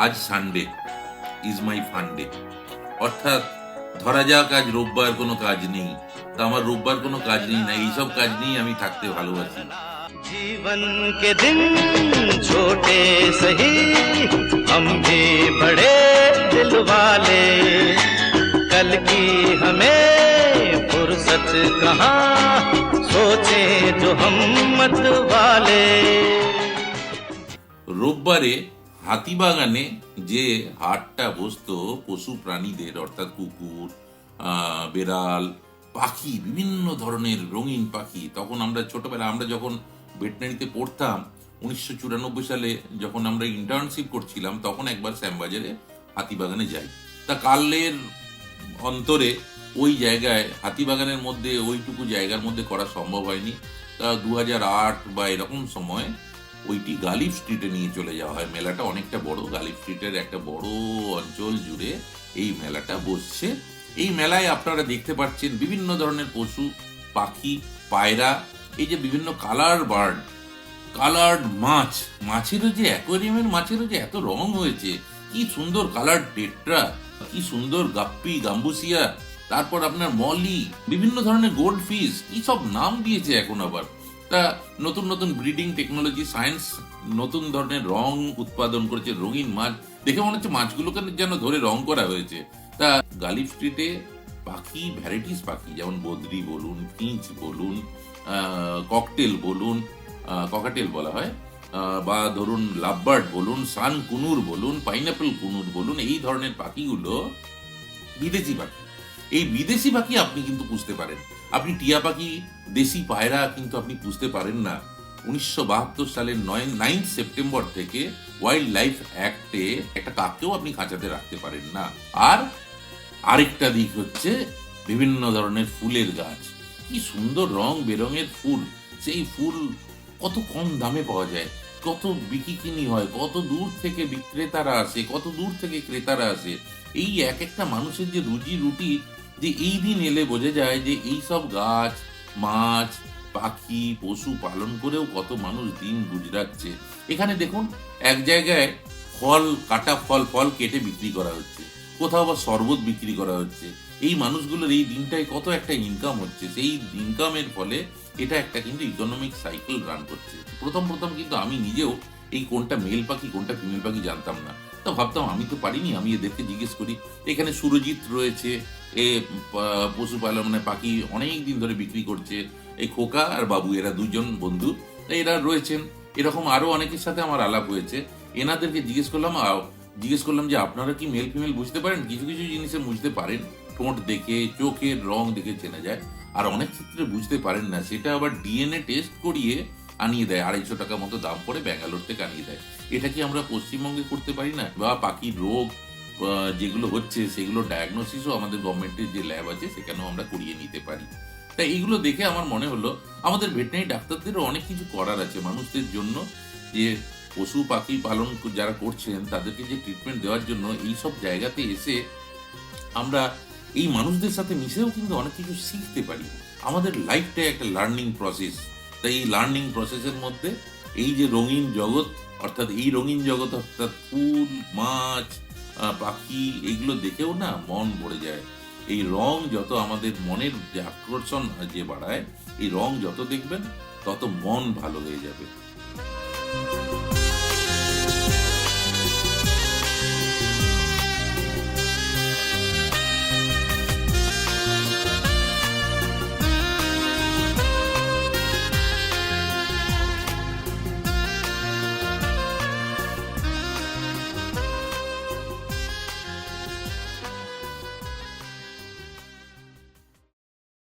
আজ Sunday is my fun day, অর্থাৎ ধরা যাক আজ রোববার, কোনো কাজ নেই, তা আমার রোববার কোনো কাজ নেই না, এইসব কাজ নিয়ে আমি থাকতে ভালোবাসি। जीवन के दिन छोटे सही हम भी बड़े दिल वाले, कल की हमें फुर्सत कहाँ सोचे जो हम मत वाले। রোববারে হাতিবাগানে যে হাটটা বসতো পশু প্রাণীদের, অর্থাৎ কুকুর, বেড়াল, পাখি, বিভিন্ন ধরনের রঙিন পাখি। তখন আমরা ছোটবেলা, আমরা যখন ভেটেনারিতে পড়তাম 1994 সালে, যখন আমরা ইন্টার্নশিপ করছিলাম, তখন একবার শ্যামবাজারে হাতিবাগানে যাই। তা কালের অন্তরে ওই জায়গায়, হাতিবাগানের মধ্যে ওইটুকু জায়গার মধ্যে করা সম্ভব হয়নি। তা 2008 বা এরকম সময় ওইটি গালিব স্ট্রিটে নিয়ে চলে যাওয়া হয়। মেলাটা অনেকটা বড়, গালিব স্ট্রিটের একটা বড় অঞ্চল জুড়ে এই মেলাটা বসছে। এই মেলায় আপনারা দেখতে পাচ্ছেন বিভিন্ন ধরনের পশু পাখি, পায়রা, এই যে বিভিন্ন কালার বার্ড, কালার্ড মাছ, মাছেরও যে অ্যাকোয়ারিয়ামের মাছেরও যে এত রং হয়েছে, কি সুন্দর কালার টেট্রা, কি সুন্দর গাপ্পি, গাম্বুসিয়া, তারপর আপনার মলি, বিভিন্ন ধরনের গোল্ড ফিশ, কি সব নাম দিয়েছে এখন আবার। তা নতুন নতুন ব্রিডিং টেকনোলজি, সায়েন্স নতুন ধরনের রং উৎপাদন করেছে। রঙিন মাছ দেখে মনে হচ্ছে মাছগুলোকে যেন ধরে রং করা হয়েছে। তা গালিব স্ট্রিটে পাখি, ভ্যারাইটিস পাখি, যেমন বদ্রি বলুন, ফিঞ্চ বলুন, ককটেল বলুন, ককাটেল বলা হয়, বা ধরুন লাভবার্ড বলুন, সান কুনুর বলুন, পাইনাপেল কুনুর বলুন, এই ধরনের পাখিগুলো বিদেশি পাখি। এই বিদেশি পাখি আপনি কিন্তু পুষতে পারেন। আপনি টিয়া পাখি, দেশি পায়রা কিন্তু আপনি পুষতে পারেন না। 1972 সালের 9 সেপ্টেম্বর থেকে ওয়াইল্ড লাইফ অ্যাক্টে একটা কাককেও আপনি খাঁচাতে রাখতে পারেন না। আর আরেকটা দিক হচ্ছে বিভিন্ন ধরনের ফুলের গাছ, কি সুন্দর রং বেরঙের ফুল, সেই ফুল কত কম দামে পাওয়া যায়, কত বিকিকিনি হয়, কত দূর থেকে বিক্রেতারা আসে, কত দূর থেকে ক্রেতারা আসে। এই এক একটা মানুষের যে রুজি রুটি, যে এই দিন এলে বোঝা যায় যে এই সব গাছ, মাছ, পাখি, পশু পালন করেও কত মানুষ দিন গুজরাচ্ছে। এখানে দেখুন, এক জায়গায় ফল, কাটা ফল, ফল কেটে বিক্রি করা হচ্ছে, কোথাও বা শরবত বিক্রি করা হচ্ছে। এই মানুষগুলোর এই দিনটায় কত একটা ইনকাম হচ্ছে, সেই ইনকামের ফলে এটা একটা কিন্তু ইকোনমিক সাইকেল রান করছে। প্রথম প্রথম কিন্তু আমি নিজেও এই কোনটা মেল পাখি কোনটা ফিমেল পাখি জানতাম না। তো ভাবতাম আমি তো পারিনি, আমি এদেরকে জিজ্ঞেস করি। এখানে সুরজিৎ রয়েছে, এ পশুপালন মানে পাখি অনেক দিন ধরে বিক্রি করছে। এই খোকা আর বাবু, এরা দুজন বন্ধু, এরা রয়েছেন। এরকম আরো অনেকের সাথে আমার আলাপ হয়েছে। এনাদেরকে জিজ্ঞেস করলাম যে আপনারা কি মেল ফিমেল বুঝতে পারেন? কিছু কিছু জিনিসে বুঝতে পারেন, ঠোঁট দেখে, চোখের রং দেখে চেনা যায়। আর অনেক ক্ষেত্রে বুঝতে পারেন না, সেটা আবার ডিএনএ টেস্ট করিয়ে আনিয়ে দেয়, 250 টাকা মতো দাম পড়ে, ব্যাঙ্গালোর থেকে আনিয়ে দেয়। এটা কি আমরা পশ্চিমবঙ্গে করতে পারি না? বা পাখির রোগ যেগুলো হচ্ছে সেগুলো ডায়াগনোসিসও আমাদের গভর্নমেন্টের যে ল্যাব আছে সেখানেও আমরা করিয়ে নিতে পারি। তাই এইগুলো দেখে আমার মনে হলো আমাদের ভেটেরিনারি ডাক্তারদেরও অনেক কিছু করার আছে মানুষদের জন্য, যে পশু পাখি পালন যারা করছেন তাদেরকে যে ট্রিটমেন্ট দেওয়ার জন্য এইসব জায়গাতে এসে আমরা এই মানুষদের সাথে মিশেও কিন্তু অনেক কিছু শিখতে পারি। আমাদের লাইফটাই একটা লার্নিং প্রসেস। তাই এই লার্নিং প্রসেসের মধ্যে এই যে রঙিন জগৎ, অর্থাৎ এই রঙিন জগৎ, অর্থাৎ ফুল, মাছ, পাখি, এগুলো দেখেও না মন ভরে যায়। এই রং যত আমাদের মনের যে আকর্ষণ যে বাড়ায়, এই রং যত দেখবেন তত মন ভালো হয়ে যাবে।